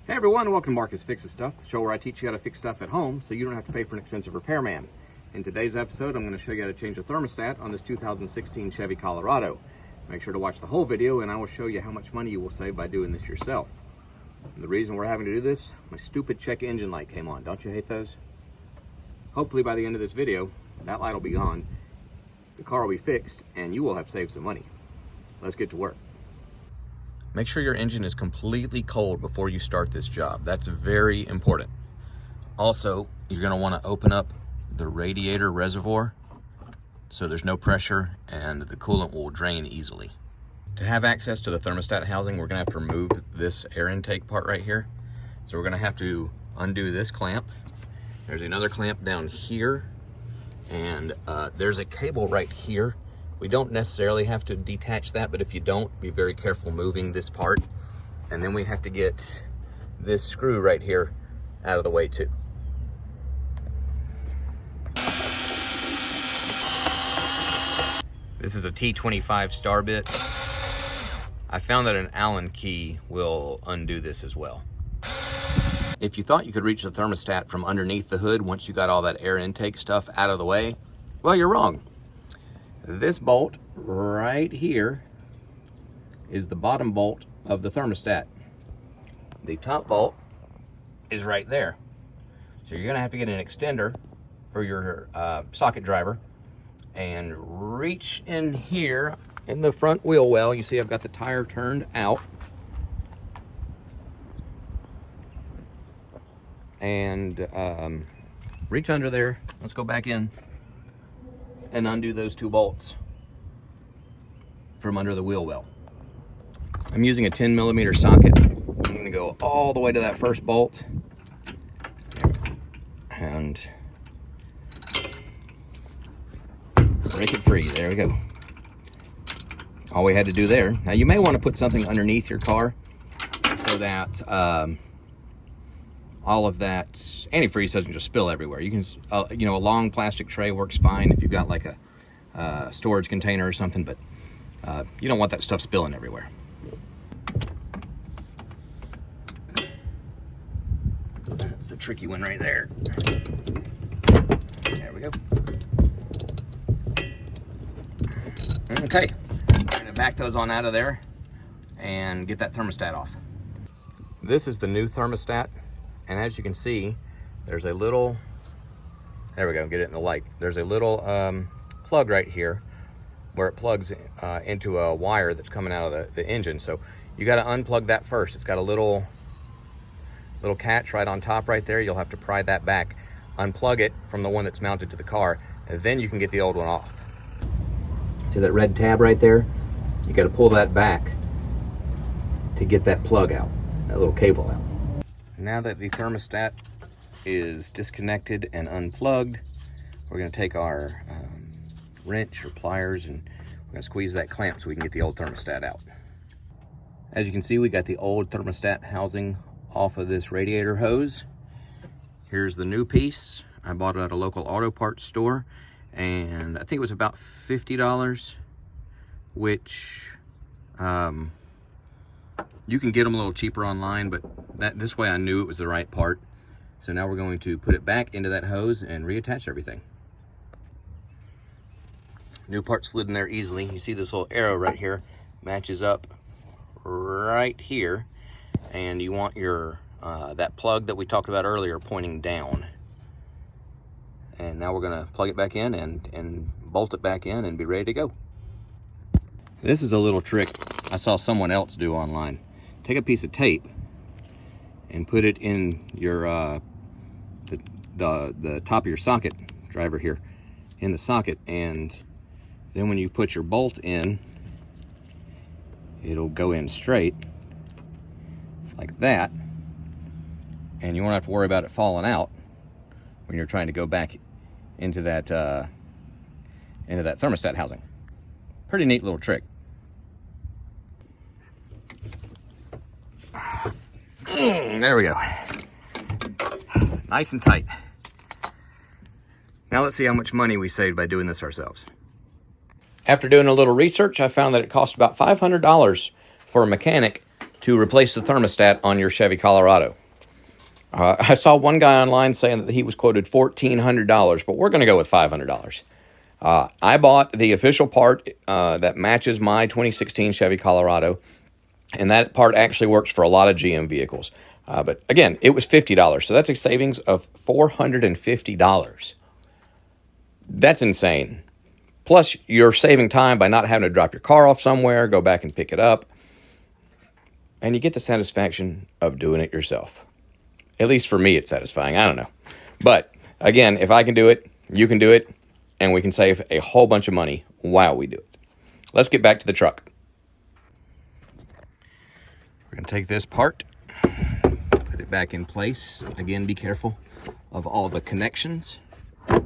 Hey everyone, welcome to Marcus Fixes Stuff, the show where I teach you how to fix stuff at home so you don't have to pay for an expensive repairman. In today's episode, I'm going to show you how to change a thermostat on this 2016 Chevy Colorado. Make sure to watch the whole video and I will show you how much money you will save by doing this yourself. And the reason we're having to do this, my stupid check engine light came on. Don't you hate those? Hopefully by the end of this video, that light will be gone, the car will be fixed, and you will have saved some money. Let's get to work. Make sure your engine is completely cold before you start this job. That's very important. Also, you're going to want to open up the radiator reservoir so there's no pressure and the coolant will drain easily. To have access to the thermostat housing, we're going to have to remove this air intake part right here. So we're going to have to undo this clamp. There's another clamp down here, and there's a cable right here. We don't necessarily have to detach that, but if you don't, be very careful moving this part. And then we have to get this screw right here out of the way too. This is a T25 star bit. I found that an Allen key will undo this as well. If you thought you could reach the thermostat from underneath the hood once you got all that air intake stuff out of the way, well, you're wrong. This bolt right here is the bottom bolt of the thermostat. The top bolt is right there. So you're gonna have to get an extender for your socket driver and reach in here in the front wheel well. You see I've got the tire turned out. And reach under there. Let's go back in and undo those two bolts from under the wheel well. I'm using a 10mm socket. I'm gonna go all the way to that first bolt and break it free. There we go. All we had to do there. Now you may want to put something underneath your car so that all of that antifreeze doesn't just spill everywhere. You can, you know, a long plastic tray works fine if you've got like a storage container or something, but you don't want that stuff spilling everywhere. That's the tricky one right there. There we go. Okay, I'm gonna back those on out of there and get that thermostat off. This is the new thermostat. And as you can see, there's a little, there we go, get it in the light. There's a little plug right here where it plugs into a wire that's coming out of the engine. So you gotta unplug that first. It's got a little catch right on top right there. You'll have to pry that back, unplug it from the one that's mounted to the car, and then you can get the old one off. See that red tab right there? You gotta pull that back to get that plug out, that little cable out. Now that the thermostat is disconnected and unplugged, we're going to take our wrench or pliers and we're going to squeeze that clamp so we can get the old thermostat out. As you can see, we got the old thermostat housing off of this radiator hose. Here's the new piece. I bought it at a local auto parts store and I think it was about $50, which you can get them a little cheaper online, but this way I knew it was the right part. So now we're going to put it back into that hose and reattach everything. New part slid in there easily. You see this little arrow right here matches up right here, and you want your that plug that we talked about earlier pointing down. And now we're going to plug it back in and bolt it back in and be ready to go. This is a little trick I saw someone else do online. Take a piece of tape and put it in your the top of your socket driver here in the socket, and then when you put your bolt in, it'll go in straight like that, and you won't have to worry about it falling out when you're trying to go back into that thermostat housing. Pretty neat little trick. There we go. Nice and tight. Now let's see how much money we saved by doing this ourselves. After doing a little research, I found that it cost about $500 for a mechanic to replace the thermostat on your Chevy Colorado. I saw one guy online saying that he was quoted $1,400, but we're going to go with $500. I bought the official part that matches my 2016 Chevy Colorado, and that part actually works for a lot of GM vehicles. But again, it was $50, so that's a savings of $450. That's insane. Plus, you're saving time by not having to drop your car off somewhere, go back and pick it up, and you get the satisfaction of doing it yourself. At least for me, it's satisfying. I don't know. But again, if I can do it, you can do it, and we can save a whole bunch of money while we do it. Let's get back to the truck. We're going to take this part, put it back in place. Again, be careful of all the connections. There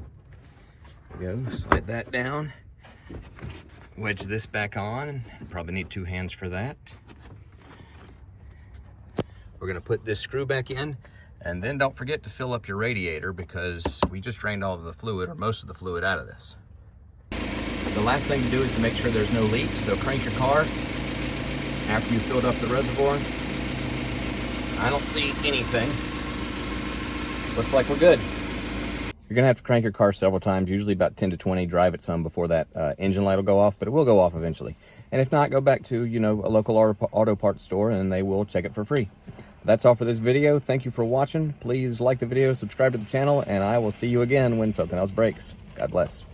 we go. Slide that down. Wedge this back on. Probably need 2 hands for that. We're going to put this screw back in. And then don't forget to fill up your radiator because we just drained all of the fluid, or most of the fluid, out of this. The last thing to do is to make sure there's no leaks. So crank your car after you filled up the reservoir. I don't see anything. Looks like we're good. You're gonna have to crank your car several times, usually about 10 to 20, drive it some before that engine light will go off, but it will go off eventually. And if not, go back to, a local auto parts store and they will check it for free. That's all for this video. Thank you for watching. Please like the video, subscribe to the channel, and I will see you again when something else breaks. God bless.